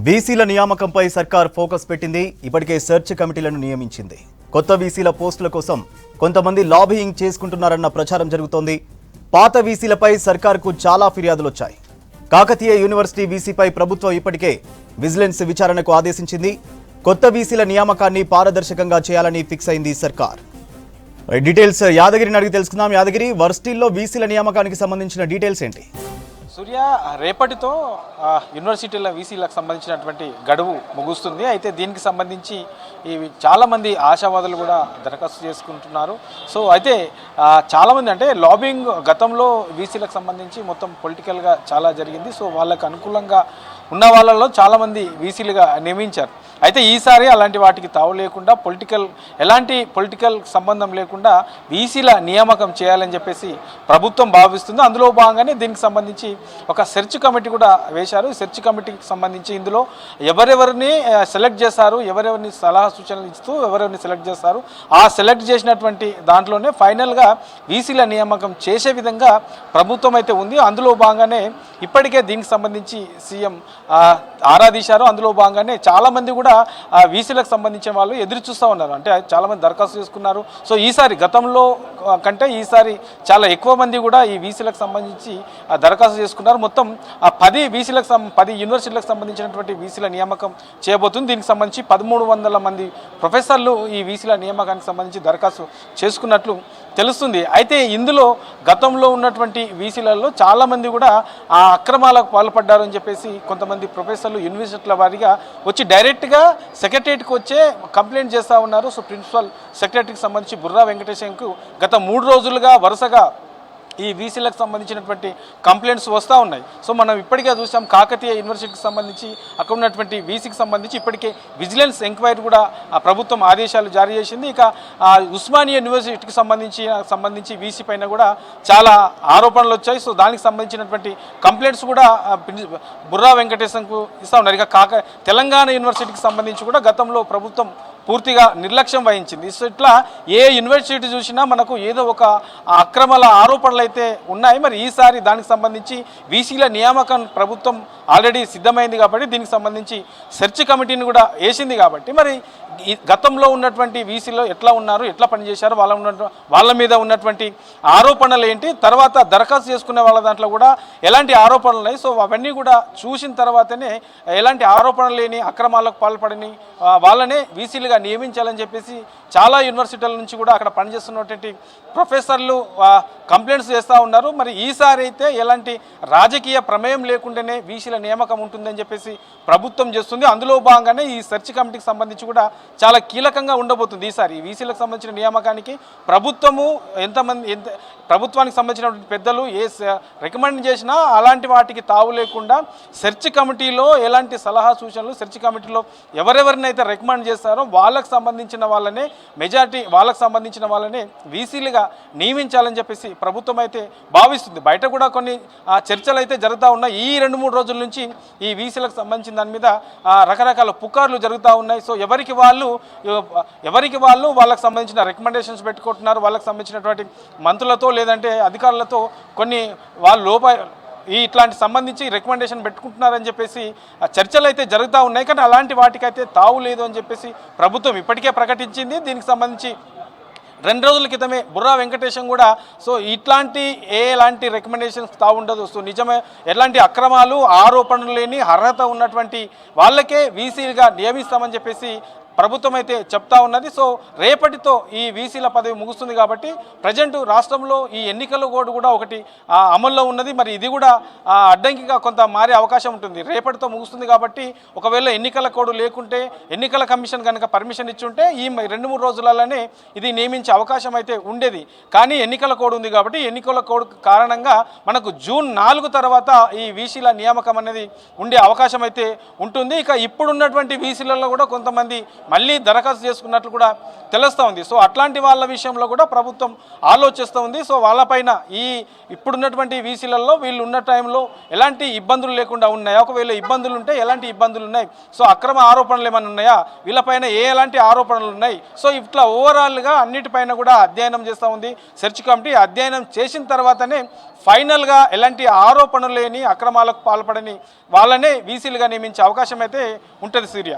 బీసీల నియామకంపై సర్కార్ ఫోకస్ పెట్టింది. ఇప్పటికే సెర్చ్ కమిటీలను నియమించింది. కొత్త బీసీల పోస్టుల కోసం కొంతమంది లాబియింగ్ చేసుకుంటున్నారన్న ప్రచారం జరుగుతోంది. పాత బీసీలపై సర్కార్కు చాలా ఫిర్యాదులు వచ్చాయి. కాకతీయ యూనివర్సిటీ బీసీపై ప్రభుత్వం ఇప్పటికే విజిలెన్స్ విచారణకు ఆదేశించింది. కొత్త బీసీల నియామకాన్ని పారదర్శకంగా చేయాలని ఫిక్స్ అయింది సర్కార్. డీటెయిల్స్ యాదగిరిని అడిగి తెలుసుకుందాం. యాదగిరి, వర్సిటీల్లో బీసీల నియామకానికి సంబంధించిన డీటెయిల్స్ ఏంటి? సూర్య, రేపటితో యూనివర్సిటీల వీసీలకు సంబంధించినటువంటి గడువు ముగుస్తుంది. అయితే దీనికి సంబంధించి చాలామంది ఆశావాదులు కూడా దరఖాస్తు చేసుకుంటున్నారు. సో అయితే చాలామంది అంటే లాబింగ్ గతంలో వీసీలకు సంబంధించి మొత్తం పొలిటికల్గా చాలా జరిగింది. సో వాళ్ళకు అనుకూలంగా ఉన్న వాళ్ళలో చాలామంది వీసీలుగా నియమించారు. అయితే ఈసారి అలాంటి వాటికి తావు లేకుండా ఎలాంటి పొలిటికల్ సంబంధం లేకుండా వీసీల నియామకం చేయాలని చెప్పేసి ప్రభుత్వం భావిస్తుంది. అందులో భాగంగానే దీనికి సంబంధించి ఒక సెర్చ్ కమిటీ కూడా వేశారు. సెర్చ్ కమిటీకి సంబంధించి ఇందులో ఎవరెవరిని సెలెక్ట్ చేశారు, ఎవరెవరిని సలహా సూచనలు ఇస్తూ ఎవరెవరిని సెలెక్ట్ చేస్తారు, ఆ సెలెక్ట్ చేసినటువంటి దాంట్లోనే ఫైనల్గా వీసీల నియామకం చేసే విధంగా ప్రభుత్వం అయితే ఉంది. అందులో భాగంగానే ఇప్పటికే దీనికి సంబంధించి సీఎం ఆరాధీశారు. అందులో భాగంగానే చాలామంది కూడా వీసీలకు సంబంధించిన వాళ్ళు ఎదురు చూస్తూ ఉన్నారు. అంటే చాలామంది దరఖాస్తు చేసుకున్నారు. సో ఈసారి గతంలో కంటే ఈసారి చాలా ఎక్కువ మంది కూడా ఈ వీసీలకు సంబంధించి దరఖాస్తు చేసుకున్నారు. మొత్తం 10 యూనివర్సిటీలకు సంబంధించినటువంటి వీసీల నియామకం చేయబోతుంది. దీనికి సంబంధించి 1300 మంది ప్రొఫెసర్లు ఈ వీసీల నియామకానికి సంబంధించి దరఖాస్తు చేసుకున్నట్లు తెలుస్తుంది. అయితే ఇందులో గతంలో ఉన్నటువంటి వీసీలలో చాలామంది కూడా ఆ అక్రమాలకు పాల్పడ్డారు అని చెప్పేసి కొంతమంది ప్రొఫెసర్లు యూనివర్సిటీల వారిగా వచ్చి డైరెక్ట్గా సెక్రటరీకి వచ్చే కంప్లైంట్ చేస్తూ ఉన్నారు. సో ప్రిన్సిపల్ సెక్రటరీకి సంబంధించి బుర్రా వెంకటేశంకు గత 3 రోజులుగా వరుసగా ఈ వీసీలకు సంబంధించినటువంటి కంప్లైంట్స్ వస్తూ ఉన్నాయి. సో మనం ఇప్పటికే చూసాం, కాకతీయ యూనివర్సిటీకి సంబంధించి అక్కడ ఉన్నటువంటి వీసీకి సంబంధించి ఇప్పటికే విజిలెన్స్ ఎంక్వైరీ కూడా ప్రభుత్వం ఆదేశాలు జారీ చేసింది. ఇక ఉస్మానియా యూనివర్సిటీకి సంబంధించి వీసీ పైన కూడా చాలా ఆరోపణలు వచ్చాయి. సో దానికి సంబంధించినటువంటి కంప్లైంట్స్ కూడా బుర్రా వెంకటేశంకు ఇస్తూ ఉన్నారు. ఇక తెలంగాణ యూనివర్సిటీకి సంబంధించి కూడా గతంలో ప్రభుత్వం పూర్తిగా నిర్లక్ష్యం వహించింది. సో ఇట్లా ఏ యూనివర్సిటీ చూసినా మనకు ఏదో ఒక అక్రమాల ఆరోపణలు అయితే ఉన్నాయి. మరి ఈసారి దానికి సంబంధించి వీసీల నియామకం ప్రభుత్వం ఆల్రెడీ సిద్ధమైంది కాబట్టి దీనికి సంబంధించి సెర్చ్ కమిటీని కూడా వేసింది కాబట్టి మరి గతంలో ఉన్నటువంటి వీసీలో ఎట్లా ఉన్నారు, ఎట్లా పనిచేశారు, వాళ్ళ మీద ఉన్నటువంటి ఆరోపణలు ఏంటి, తర్వాత దరఖాస్తు చేసుకునే వాళ్ళ దాంట్లో కూడా ఎలాంటి ఆరోపణలు ఉన్నాయి. సో అవన్నీ కూడా చూసిన తర్వాతనే ఎలాంటి ఆరోపణలు లేని అక్రమాలకు పాల్పడని వాళ్ళనే వీసీలుగా నియమించాలని చెప్పేసి చాలా యూనివర్సిటీల నుంచి కూడా అక్కడ పనిచేస్తున్నటువంటి ప్రొఫెసర్లు కంప్లైంట్స్ చేస్తూ ఉన్నారు. మరి ఈసారి అయితే ఎలాంటి రాజకీయ ప్రమేయం లేకుండానే వీసీల నియామకం ఉంటుందని చెప్పేసి ప్రభుత్వం చేస్తుంది. అందులో భాగంగానే ఈ సెర్చ్ కమిటీకి సంబంధించి కూడా చాలా కీలకంగా ఉండబోతుంది. ఈసారి ఈ వీసీలకు సంబంధించిన నియామకానికి ప్రభుత్వానికి సంబంధించినటువంటి పెద్దలు రికమెండ్ చేసినా అలాంటి వాటికి తావు లేకుండా సెర్చ్ కమిటీలో ఎలాంటి సలహా సూచనలు, సెర్చ్ కమిటీలో ఎవరెవరినైతే రికమెండ్ చేస్తారో వాళ్ళకు సంబంధించిన వాళ్ళనే వాళ్ళకు సంబంధించిన వాళ్ళనే వీసీలుగా నియమించాలని చెప్పేసి ప్రభుత్వం అయితే భావిస్తుంది. బయట కూడా కొన్ని చర్చలు అయితే జరుగుతూ ఉన్నాయి. ఈ 2-3 రోజుల నుంచి ఈ వీసీలకు సంబంధించిన దాని మీద రకరకాల పుకార్లు జరుగుతూ ఉన్నాయి. సో ఎవరికి వాళ్ళు వాళ్ళకి సంబంధించిన రికమెండేషన్స్ పెట్టుకుంటున్నారు. వాళ్ళకి సంబంధించినటువంటి మంత్రులతో లేదంటే అధికారులతో కొన్ని ఇట్లాంటి సంబంధించి రికమెండేషన్ పెట్టుకుంటున్నారని చెప్పేసి చర్చలు అయితే జరుగుతూ ఉన్నాయి. కానీ అలాంటి వాటికైతే తావు లేదు అని చెప్పేసి ప్రభుత్వం ఇప్పటికే ప్రకటించింది. దీనికి సంబంధించి 2 రోజుల క్రితమే బుర్రా వెంకటేశం కూడా సో ఎలాంటి రికమెండేషన్స్ తావుండదు, సో నిజమే ఎలాంటి అక్రమాలు ఆరోపణలు లేని అర్హత ఉన్నటువంటి వాళ్ళకే వీసీలుగా నియమిస్తామని చెప్పేసి ప్రభుత్వం అయితే చెప్తా ఉన్నది. సో రేపటితో ఈ వీసీల పదవి ముగుస్తుంది కాబట్టి ప్రజెంట్ రాష్ట్రంలో ఈ ఎన్నికల కోడ్ కూడా ఒకటి అమల్లో ఉన్నది. మరి ఇది కూడా అడ్డంకిగా కొంత మారే అవకాశం ఉంటుంది. రేపటితో ముగుస్తుంది కాబట్టి ఒకవేళ ఎన్నికల కోడ్ లేకుంటే ఎన్నికల కమిషన్ కనుక పర్మిషన్ ఇచ్చుంటే ఈ 2-3 రోజులలోనే ఇది నియమించే అవకాశం అయితే ఉండేది. కానీ ఎన్నికల కోడ్ ఉంది కాబట్టి ఎన్నికల కోడ్ కారణంగా మనకు జూన్ 4 తర్వాత ఈ వీసీల నియామకం అనేది ఉండే అవకాశం అయితే ఉంటుంది. ఇక ఇప్పుడున్నటువంటి వీసీలలో కూడా కొంతమంది మళ్ళీ దరఖాస్తు చేసుకున్నట్లు కూడా తెలుస్తూ ఉంది. సో అట్లాంటి వాళ్ళ విషయంలో కూడా ప్రభుత్వం ఆలోచిస్తూ ఉంది. సో వాళ్ళపైన ఇప్పుడున్నటువంటి వీసీలలో వీళ్ళు ఉన్న టైంలో ఎలాంటి ఇబ్బందులు లేకుండా ఉన్నాయా, ఒకవేళ ఇబ్బందులు ఉంటే ఎలాంటి ఇబ్బందులు ఉన్నాయి, సో అక్రమ ఆరోపణలు ఏమైనా ఉన్నాయా, వీళ్ళపైన ఎలాంటి ఆరోపణలు ఉన్నాయి, సో ఇట్లా ఓవరాల్గా అన్నిటిపైన కూడా అధ్యయనం చేస్తూ ఉంది సెర్చ్ కమిటీ. అధ్యయనం చేసిన తర్వాతనే ఫైనల్గా ఎలాంటి ఆరోపణలు లేని అక్రమాలకు పాల్పడని వాళ్ళనే వీసీలుగా నియమించే అవకాశం అయితే ఉంటుంది సూర్య.